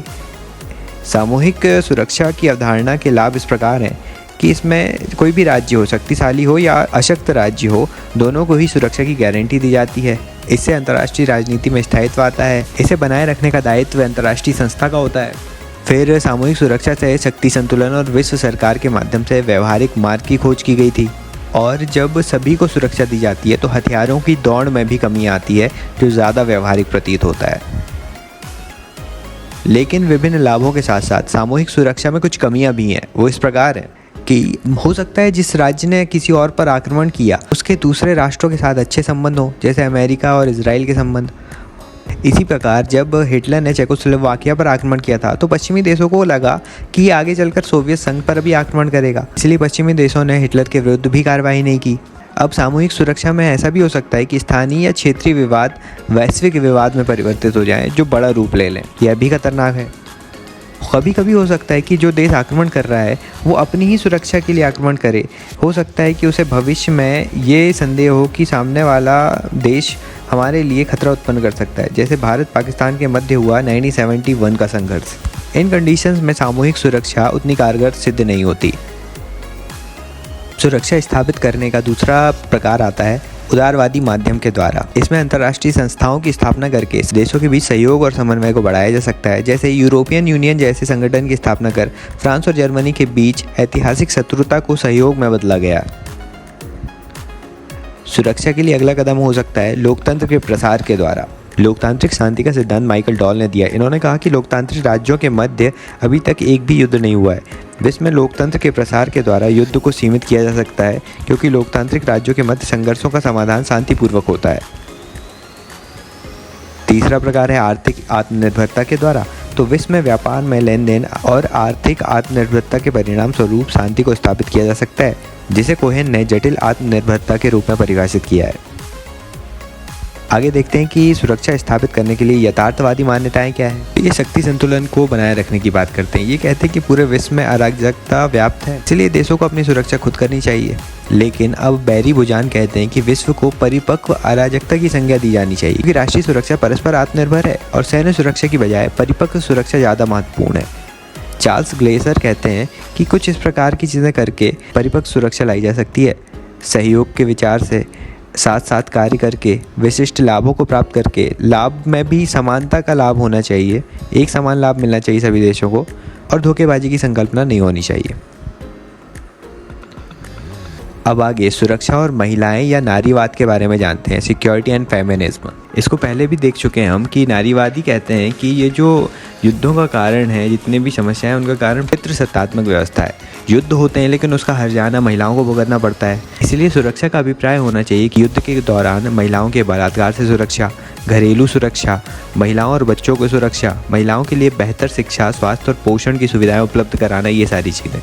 सामूहिक सुरक्षा की अवधारणा के लाभ इस प्रकार हैं कि इसमें कोई भी राज्य हो, शक्तिशाली हो या अशक्त राज्य हो, दोनों को ही सुरक्षा की गारंटी दी जाती है। इससे अंतर्राष्ट्रीय राजनीति में स्थायित्व आता है। इसे बनाए रखने का दायित्व अंतर्राष्ट्रीय संस्था का होता है। फिर सामूहिक सुरक्षा से शक्ति संतुलन और विश्व सरकार के माध्यम से व्यवहारिक मार्ग की खोज की गई थी। और जब सभी को सुरक्षा दी जाती है तो हथियारों की दौड़ में भी कमी आती है, जो ज़्यादा व्यवहारिक प्रतीत होता है। लेकिन विभिन्न लाभों के साथ साथ सामूहिक सुरक्षा में कुछ कमियां भी हैं। वो इस प्रकार हैं कि हो सकता है जिस राज्य ने किसी और पर आक्रमण किया उसके दूसरे राष्ट्रों के साथ अच्छे संबंध हो, जैसे अमेरिका और इजराइल के संबंध। इसी प्रकार जब हिटलर ने चेकोस्लोवाकिया पर आक्रमण किया था तो पश्चिमी देशों को लगा कि आगे चलकर सोवियत संघ पर भी आक्रमण करेगा, इसलिए पश्चिमी देशों ने हिटलर के विरुद्ध भी कार्रवाई नहीं की। अब सामूहिक सुरक्षा में ऐसा भी हो सकता है कि स्थानीय या क्षेत्रीय विवाद वैश्विक विवाद में परिवर्तित हो जाएं, जो बड़ा रूप ले लें। यह भी खतरनाक है। कभी कभी हो सकता है कि जो देश आक्रमण कर रहा है वो अपनी ही सुरक्षा के लिए आक्रमण करे। हो सकता है कि उसे भविष्य में ये संदेह हो कि सामने वाला देश हमारे लिए खतरा उत्पन्न कर सकता है, जैसे भारत पाकिस्तान के मध्य हुआ 1971 का संघर्ष। इन कंडीशंस में सामूहिक सुरक्षा उतनी कारगर सिद्ध नहीं होती। सुरक्षा स्थापित करने का दूसरा प्रकार आता है उदारवादी माध्यम के द्वारा। इसमें अंतर्राष्ट्रीय संस्थाओं की स्थापना करके देशों के बीच सहयोग और समन्वय को बढ़ाया जा सकता है। जैसे यूरोपियन यूनियन जैसे संगठन की स्थापना कर फ्रांस और जर्मनी के बीच ऐतिहासिक शत्रुता को सहयोग में बदला गया। सुरक्षा के लिए अगला कदम हो सकता है लोकतंत्र के प्रसार के द्वारा। लोकतांत्रिक शांति का सिद्धांत माइकल डॉल ने दिया। इन्होंने कहा कि लोकतांत्रिक राज्यों के मध्य अभी तक एक भी युद्ध नहीं हुआ है। विश्व में लोकतंत्र के प्रसार के द्वारा युद्ध को सीमित किया जा सकता है, क्योंकि लोकतांत्रिक राज्यों के मध्य संघर्षों का समाधान शांतिपूर्वक होता है। तीसरा प्रकार है आर्थिक आत्मनिर्भरता के द्वारा। तो विश्व में व्यापार में लेन देन और आर्थिक आत्मनिर्भरता के परिणाम स्वरूप शांति को स्थापित किया जा सकता है, जिसे कोहेन ने जटिल आत्मनिर्भरता के रूप में परिभाषित किया है। आगे देखते हैं कि सुरक्षा स्थापित करने के लिए यथार्थवादी मान्यताएं क्या है। ये शक्ति संतुलन को बनाए रखने की बात करते हैं। ये कहते हैं कि पूरे विश्व में अराजकता व्याप्त है, इसलिए देशों को अपनी सुरक्षा खुद करनी चाहिए। लेकिन अब बैरी बुजान कहते हैं कि विश्व को परिपक्व अराजकता की संज्ञा दी जानी चाहिए, क्योंकि राष्ट्रीय सुरक्षा परस्पर आत्मनिर्भर है और सैन्य सुरक्षा की बजाय परिपक्व सुरक्षा ज़्यादा महत्वपूर्ण है। चार्ल्स ग्लेसर कहते हैं कि कुछ इस प्रकार की चीज़ें करके परिपक्व सुरक्षा लाई जा सकती है। सहयोग के विचार से साथ साथ कार्य करके विशिष्ट लाभों को प्राप्त करके, लाभ में भी समानता का लाभ होना चाहिए, एक समान लाभ मिलना चाहिए सभी देशों को, और धोखेबाजी की संकल्पना नहीं होनी चाहिए। अब आगे सुरक्षा और महिलाएं या नारीवाद के बारे में जानते हैं, सिक्योरिटी एंड फेमिनिज्म। इसको पहले भी देख चुके हैं हम कि नारीवादी कहते हैं कि ये जो युद्धों का कारण है, जितने भी समस्याएं हैं, उनका कारण पितृसत्तात्मक व्यवस्था है। युद्ध होते हैं लेकिन उसका हर्जाना महिलाओं को भुगतना पड़ता है। इसलिए सुरक्षा का अभिप्राय होना चाहिए कि युद्ध के दौरान महिलाओं के बलात्कार से सुरक्षा, घरेलू सुरक्षा, महिलाओं और बच्चों को सुरक्षा, महिलाओं के लिए बेहतर शिक्षा, स्वास्थ्य और पोषण की सुविधाएं उपलब्ध कराना, ये सारी चीज़ें।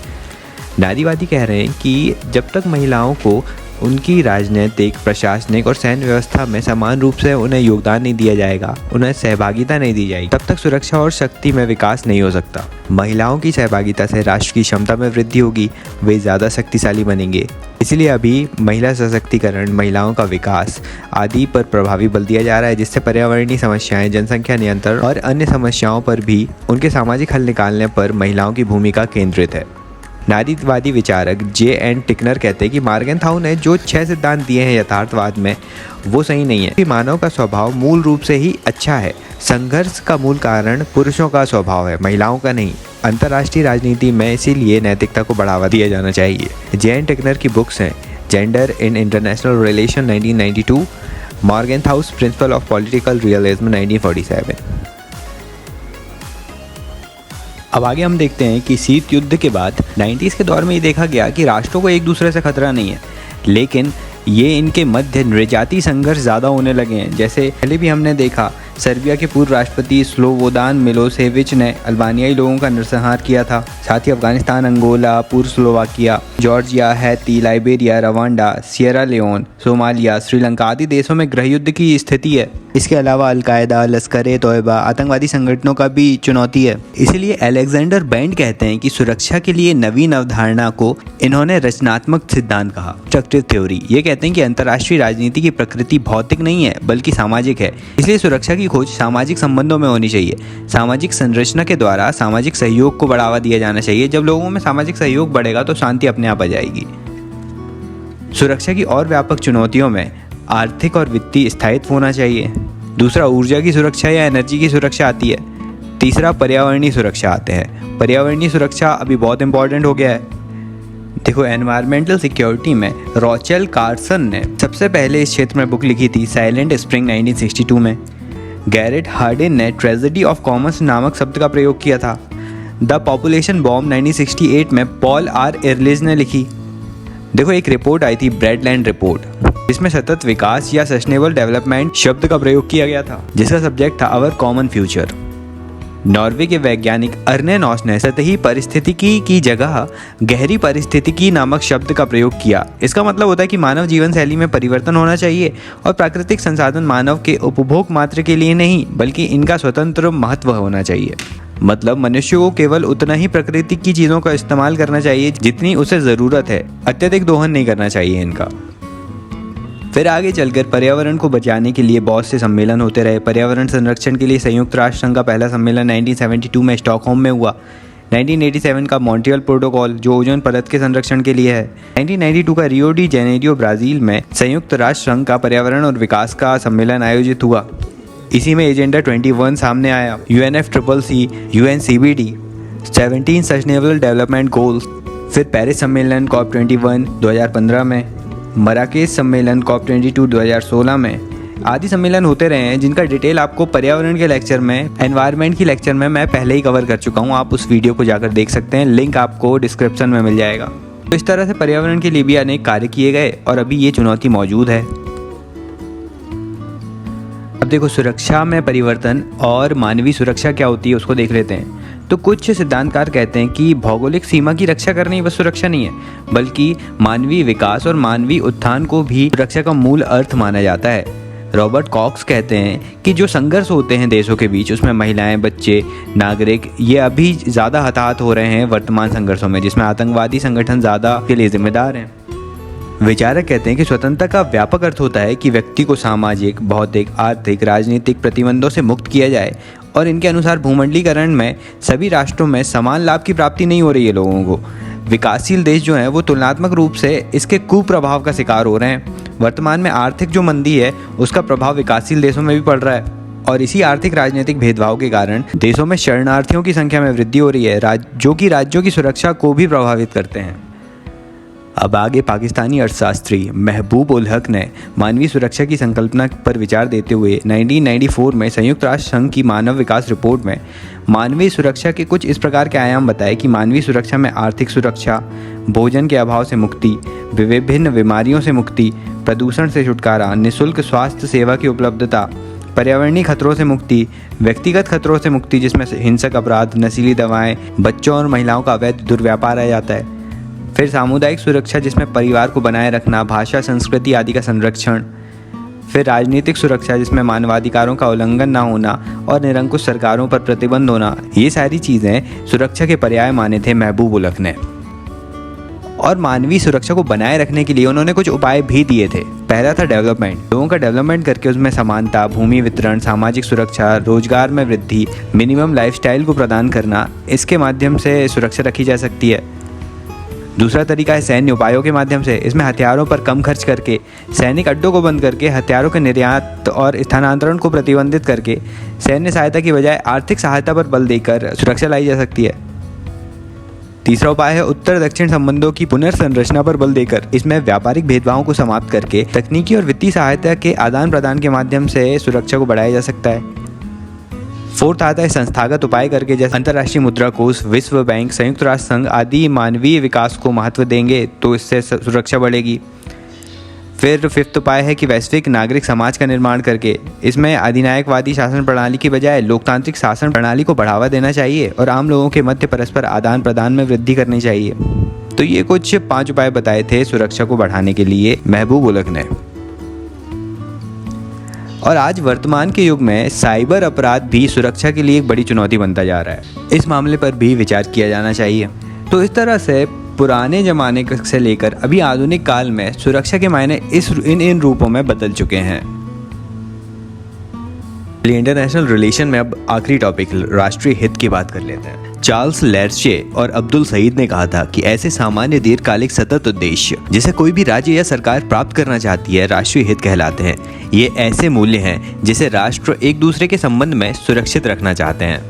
नारीवादी कह रहे हैं कि जब तक महिलाओं को उनकी राजनीतिक, प्रशासनिक और सैन्य व्यवस्था में समान रूप से उन्हें योगदान नहीं दिया जाएगा, उन्हें सहभागिता नहीं दी जाएगी, तब तक सुरक्षा और शक्ति में विकास नहीं हो सकता। महिलाओं की सहभागिता से राष्ट्र की क्षमता में वृद्धि होगी, वे ज़्यादा शक्तिशाली बनेंगे। इसलिए अभी महिला सशक्तिकरण, महिलाओं का विकास आदि पर प्रभावी बल दिया जा रहा है, जिससे पर्यावरणीय समस्याएं, जनसंख्या नियंत्रण और अन्य समस्याओं पर भी उनके सामाजिक हल निकालने पर महिलाओं की भूमिका केंद्रित है। नारीवादी विचारक जे.एन. टिकनर कहते हैं कि मॉर्गनथाउ ने जो 6 सिद्धांत दिए हैं यथार्थवाद में, वो सही नहीं है कि मानव का स्वभाव मूल रूप से ही अच्छा है। संघर्ष का मूल कारण पुरुषों का स्वभाव है, महिलाओं का नहीं। अंतर्राष्ट्रीय राजनीति में इसीलिए नैतिकता को बढ़ावा दिया जाना चाहिए। जे.एन. टिकनर की बुक्स हैं gender in international relation 1992, Morgenthau's principle of political realism 1947। अब आगे हम देखते हैं कि शीत युद्ध के बाद 90s के दौर में ये देखा गया कि राष्ट्रों को एक दूसरे से खतरा नहीं है, लेकिन ये इनके मध्य नृजातीय संघर्ष ज़्यादा होने लगे हैं। जैसे पहले भी हमने देखा, सर्बिया के पूर्व राष्ट्रपति स्लोबोदान मिलोसेविच ने अल्बानियाई लोगों का नरसंहार किया था। साथ ही अफगानिस्तान, अंगोला, पूर्व Slovakia, Georgia, Haiti, Liberia, Rwanda, Sierra Leone, Somalia, Sri Lanka आदि देशों में गृह युद्ध की स्थिति है। इसके अलावा अलकायदा, लश्कर-ए-तोयबा आतंकवादी संगठनों का भी चुनौती है। इसीलिए अलेक्जेंडर बैंड कहते हैं कि सुरक्षा के लिए नवीन अवधारणा को इन्होंने रचनात्मक सिद्धांत कहा, स्ट्रक्चरल थ्योरी। ये कहते हैं कि अंतर्राष्ट्रीय राजनीति की प्रकृति भौतिक नहीं है बल्कि सामाजिक है, इसलिए सुरक्षा की खोज सामाजिक संबंधों में होनी चाहिए। सामाजिक संरचना के द्वारा सामाजिक सहयोग को बढ़ावा दिया जाना चाहिए। जब लोगों में सामाजिक सहयोग बढ़ेगा तो शांति अपने आप आ जाएगी। सुरक्षा की और व्यापक चुनौतियों में आर्थिक और वित्तीय स्थायित्व होना चाहिए। दूसरा, ऊर्जा की सुरक्षा या एनर्जी की सुरक्षा आती है। तीसरा, पर्यावरणीय सुरक्षा आते हैं। पर्यावरणीय सुरक्षा अभी बहुत इंपॉर्टेंट हो गया है। देखो, एनवायरमेंटल सिक्योरिटी में रॉचेल कार्सन ने सबसे पहले इस क्षेत्र में बुक लिखी थी, साइलेंट स्प्रिंग 1962 में। गैरेट हार्डिन ने ट्रेजेडी ऑफ कॉमन्स नामक शब्द का प्रयोग किया था। द पॉपुलेशन बॉम्ब 1968 में पॉल आर एरलिज ने लिखी। देखो, एक रिपोर्ट आई थी, ब्रैडलैंड रिपोर्ट, जिसमें सतत विकास या सस्टेनेबल डेवलपमेंट शब्द का प्रयोग किया गया था, जिसका सब्जेक्ट था आवर कॉमन फ्यूचर। नॉर्वे के वैज्ञानिक अर्ने नॉस ने सतही परिस्थितिकी की जगह गहरी परिस्थितिकी नामक शब्द का प्रयोग किया। इसका मतलब होता है कि मानव जीवन शैली में परिवर्तन होना चाहिए और प्राकृतिक संसाधन मानव के उपभोग मात्र के लिए नहीं बल्कि इनका स्वतंत्र महत्व होना चाहिए। मतलब मनुष्य को केवल उतना ही प्रकृति की चीज़ों का इस्तेमाल करना चाहिए जितनी उसे ज़रूरत है, अत्यधिक दोहन नहीं करना चाहिए इनका। फिर आगे चलकर पर्यावरण को बचाने के लिए बहुत से सम्मेलन होते रहे। पर्यावरण संरक्षण के लिए संयुक्त राष्ट्र संघ का पहला सम्मेलन 1972 में स्टॉकहोम में हुआ। 1987 का मॉन्ट्रियल प्रोटोकॉल जो ओजोन परत के संरक्षण के लिए है। 1992 का रियो डी जेनेरियो ब्राज़ील में संयुक्त राष्ट्र संघ का पर्यावरण और विकास का सम्मेलन आयोजित हुआ। इसी में एजेंडा 21 सामने आया। UNFCCC, UNCBD, 17 sustainable development goals. फिर पेरिस सम्मेलन COP21 2015 में, मराकेश सम्मेलन COP22 2016 में आदि सम्मेलन होते रहे हैं, जिनका डिटेल आपको पर्यावरण के लेक्चर में, एनवायरनमेंट की लेक्चर में मैं पहले ही कवर कर चुका हूँ। आप उस वीडियो को जाकर देख सकते हैं, लिंक आपको डिस्क्रिप्शन में मिल जाएगा। तो इस तरह से पर्यावरण के लिए भी अनेक कार्य किए गए और अभी ये चुनौती मौजूद है। अब देखो, सुरक्षा में परिवर्तन और मानवीय सुरक्षा क्या होती है उसको देख लेते हैं। तो कुछ सिद्धांतकार कहते हैं कि भौगोलिक सीमा की रक्षा करना ही बस सुरक्षा नहीं है, बल्कि मानवीय विकास और मानवीय उत्थान को भी सुरक्षा का मूल अर्थ माना जाता है। रॉबर्ट कॉक्स कहते हैं कि जो संघर्ष होते हैं देशों के बीच, उसमें महिलाएं, बच्चे, नागरिक ये अभी ज़्यादा हताहत हो रहे हैं वर्तमान संघर्षों में, जिसमें आतंकवादी संगठन ज़्यादा के लिए जिम्मेदार हैं। विचारक कहते हैं कि स्वतंत्रता का व्यापक अर्थ होता है कि व्यक्ति को सामाजिक, भौतिक, आर्थिक, राजनीतिक प्रतिबंधों से मुक्त किया जाए और इनके अनुसार भूमंडलीकरण में सभी राष्ट्रों में समान लाभ की प्राप्ति नहीं हो रही है लोगों को। विकासशील देश जो हैं वो तुलनात्मक रूप से इसके कुप्रभाव का शिकार हो रहे हैं। वर्तमान में आर्थिक जो मंदी है उसका प्रभाव विकासशील देशों में भी पड़ रहा है और इसी आर्थिक राजनीतिक भेदभाव के कारण देशों में शरणार्थियों की संख्या में वृद्धि हो रही है, जो कि राज्यों की सुरक्षा को भी प्रभावित करते हैं। अब आगे पाकिस्तानी अर्थशास्त्री महबूब उल हक ने मानवीय सुरक्षा की संकल्पना पर विचार देते हुए 1994 में संयुक्त राष्ट्र संघ की मानव विकास रिपोर्ट में मानवीय सुरक्षा के कुछ इस प्रकार के आयाम बताए कि मानवीय सुरक्षा में आर्थिक सुरक्षा, भोजन के अभाव से मुक्ति, विभिन्न बीमारियों से मुक्ति, प्रदूषण से छुटकारा, निःशुल्क स्वास्थ्य सेवा की उपलब्धता, पर्यावरणीय खतरों से मुक्ति, व्यक्तिगत खतरों से मुक्ति जिसमें हिंसक अपराध, नशीली दवाएं, बच्चों और महिलाओं का अवैध दुर्व्यापार आ जाता है। फिर सामुदायिक सुरक्षा जिसमें परिवार को बनाए रखना, भाषा, संस्कृति आदि का संरक्षण। फिर राजनीतिक सुरक्षा जिसमें मानवाधिकारों का उल्लंघन ना होना और निरंकुश सरकारों पर प्रतिबंध होना। ये सारी चीज़ें सुरक्षा के पर्याय माने थे महबूब उल हक ने। और मानवीय सुरक्षा को बनाए रखने के लिए उन्होंने कुछ उपाय भी दिए थे। पहला था डेवलपमेंट, लोगों का डेवलपमेंट करके उसमें समानता, भूमि वितरण, सामाजिक सुरक्षा, रोजगार में वृद्धि, मिनिमम लाइफस्टाइल को प्रदान करना, इसके माध्यम से सुरक्षा रखी जा सकती है। दूसरा तरीका है सैन्य उपायों के माध्यम से। इसमें हथियारों पर कम खर्च करके, सैनिक अड्डों को बंद करके, हथियारों के निर्यात और स्थानांतरण को प्रतिबंधित करके सैन्य सहायता की बजाय आर्थिक सहायता पर बल देकर सुरक्षा लाई जा सकती है। तीसरा उपाय है उत्तर दक्षिण संबंधों की पुनर्संरचना पर बल देकर। इसमें व्यापारिक भेदभावों को समाप्त करके तकनीकी और वित्तीय सहायता के आदान प्रदान के माध्यम से सुरक्षा को बढ़ाया जा सकता है। फोर्थ आता है संस्थागत उपाय करके, जैसे अंतर्राष्ट्रीय मुद्रा कोष, विश्व बैंक, संयुक्त राष्ट्र संघ आदि मानवीय विकास को महत्व देंगे तो इससे सुरक्षा बढ़ेगी। फिर फिफ्थ उपाय है कि वैश्विक नागरिक समाज का निर्माण करके, इसमें अधिनायकवादी शासन प्रणाली की बजाय लोकतांत्रिक शासन प्रणाली को बढ़ावा देना चाहिए और आम लोगों के मध्य परस्पर आदान प्रदान में वृद्धि करनी चाहिए। तो ये कुछ 5 उपाय बताए थे सुरक्षा को बढ़ाने के लिए महबूब उलग ने। और आज वर्तमान के युग में साइबर अपराध भी सुरक्षा के लिए एक बड़ी चुनौती बनता जा रहा है। इस मामले पर भी विचार किया जाना चाहिए। तो इस तरह से पुराने ज़माने से लेकर अभी आधुनिक काल में सुरक्षा के मायने इन रूपों में बदल चुके हैं। इंटरनेशनल रिलेशन में अब आखिरी टॉपिक राष्ट्रीय हित की बात कर लेते हैं। चार्ल्स लेर्चे और अब्दुल सईद ने कहा था कि ऐसे सामान्य दीर्घकालिक सतत उद्देश्य जिसे कोई भी राज्य या सरकार प्राप्त करना चाहती है राष्ट्रीय हित कहलाते हैं। ये ऐसे मूल्य हैं जिसे राष्ट्र एक दूसरे के संबंध में सुरक्षित रखना चाहते हैं।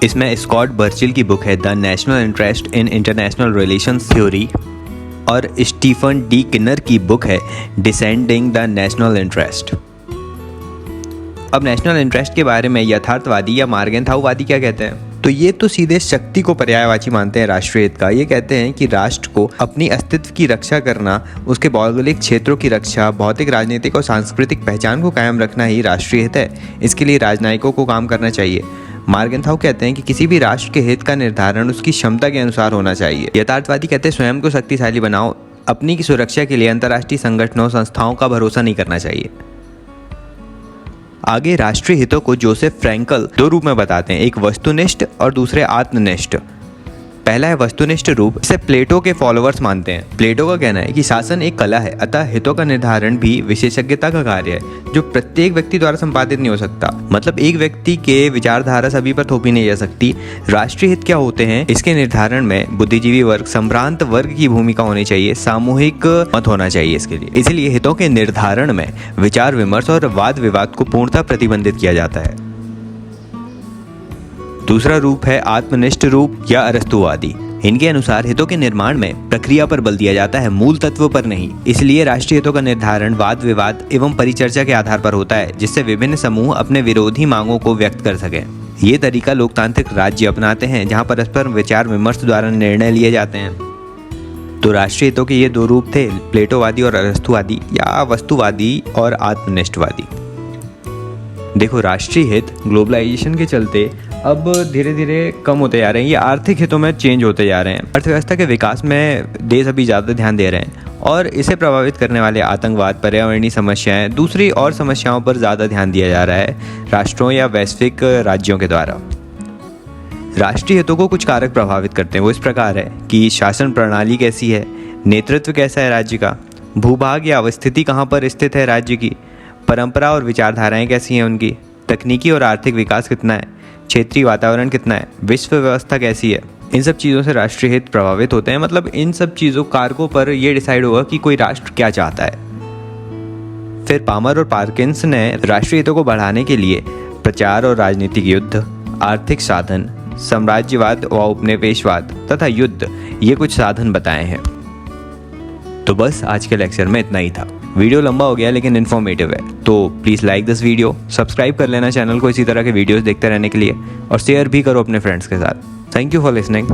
इसमें स्कॉट बर्चिल की बुक है the national interest in international relations theory और स्टीफन डी किन्नर की बुक है डिसेंडिंग द नेशनल इंटरेस्ट। अब नेशनल इंटरेस्ट के बारे में यथार्थवादी या मार्गेंथाउवादी क्या कहते हैं? तो ये तो सीधे शक्ति को पर्यायवाची मानते हैं राष्ट्रीय हित का। ये कहते हैं कि राष्ट्र को अपनी अस्तित्व की रक्षा करना, उसके भौगोलिक क्षेत्रों की रक्षा, भौतिक, राजनीतिक और सांस्कृतिक पहचान को कायम रखना ही राष्ट्रीय हित है। इसके लिए राजनयिकों को काम करना चाहिए। मार्गेंथाउ कहते हैं कि किसी भी राष्ट्र के हित का निर्धारण उसकी क्षमता के अनुसार होना चाहिए। यथार्थवादी कहते हैं स्वयं को शक्तिशाली बनाओ, अपनी की सुरक्षा के लिए अंतर्राष्ट्रीय संगठनों संस्थाओं का भरोसा नहीं करना चाहिए। आगे राष्ट्रीय हितों को जोसेफ फ्रैंकल 2 रूप में बताते हैं, एक वस्तुनिष्ठ और दूसरे आत्मनिष्ठ। पहला है वस्तुनिष्ठ रूप, इसे प्लेटो के फॉलोअर्स मानते हैं। प्लेटो का कहना है कि शासन एक कला है, अतः हितों का निर्धारण भी विशेषज्ञता का कार्य है जो प्रत्येक व्यक्ति द्वारा संपादित नहीं हो सकता। मतलब एक व्यक्ति के विचारधारा सभी पर थोपी नहीं जा सकती। राष्ट्रीय हित क्या होते हैं, इसके निर्धारण में बुद्धिजीवी वर्ग, संभ्रांत वर्ग की भूमिका होनी चाहिए, सामूहिक मत होना चाहिए इसके लिए। इसलिए हितों के निर्धारण में विचार विमर्श और वाद विवाद को पूर्णतः प्रतिबंधित किया जाता है। दूसरा रूप है आत्मनिष्ठ रूप या अरस्तुवादी। इनके अनुसार हितों के निर्माण में प्रक्रिया पर बल दिया जाता है, मूल तत्व पर नहीं। इसलिए राष्ट्रीय हितों का निर्धारण वाद विवाद एवं परिचर्चा के आधार पर होता है, जिससे विभिन्न समूह अपने विरोधी मांगों को व्यक्त कर सकें। ये तरीका लोकतांत्रिक राज्य अपनाते हैं जहां परस्पर विचार विमर्श द्वारा निर्णय लिए जाते हैं। तो राष्ट्रीय हितों के ये 2 रूप थे, प्लेटोवादी और अरस्तुवादी या वस्तुवादी और आत्मनिष्ठवादी। देखो राष्ट्रीय हित ग्लोबलाइजेशन के चलते अब धीरे धीरे कम होते जा रहे हैं। ये आर्थिक हितों में चेंज होते जा रहे हैं। अर्थव्यवस्था के विकास में देश अभी ज़्यादा ध्यान दे रहे हैं और इसे प्रभावित करने वाले आतंकवाद, पर्यावरणीय समस्याएं, दूसरी और समस्याओं पर ज़्यादा ध्यान दिया जा रहा है राष्ट्रों या वैश्विक राज्यों के द्वारा। राष्ट्रीय हितों को कुछ कारक प्रभावित करते हैं। वो इस प्रकार है कि शासन प्रणाली कैसी है, नेतृत्व कैसा है राज्य का, भूभाग या अवस्थिति कहाँ पर स्थित है राज्य की, परंपरा और विचारधाराएं कैसी हैं उनकी, तकनीकी और आर्थिक विकास कितना है, क्षेत्रीय वातावरण कितना है, विश्व व्यवस्था कैसी है। इन सब चीज़ों से राष्ट्रीय हित प्रभावित होते हैं। मतलब इन सब चीज़ों कारकों पर यह डिसाइड होगा कि कोई राष्ट्र क्या चाहता है। फिर पामर और पार्किंस ने राष्ट्रीय हितों को बढ़ाने के लिए प्रचार और राजनीतिक युद्ध, आर्थिक साधन, साम्राज्यवाद व उपनिवेशवाद तथा युद्ध, ये कुछ साधन बताए हैं। तो बस आज के लेक्चर में इतना ही था। वीडियो लंबा हो गया लेकिन इन्फॉर्मेटिव है, तो please like this video, subscribe कर लेना चैनल को इसी तरह के वीडियोस देखते रहने के लिए और शेयर भी करो अपने फ्रेंड्स के साथ। Thank you for listening.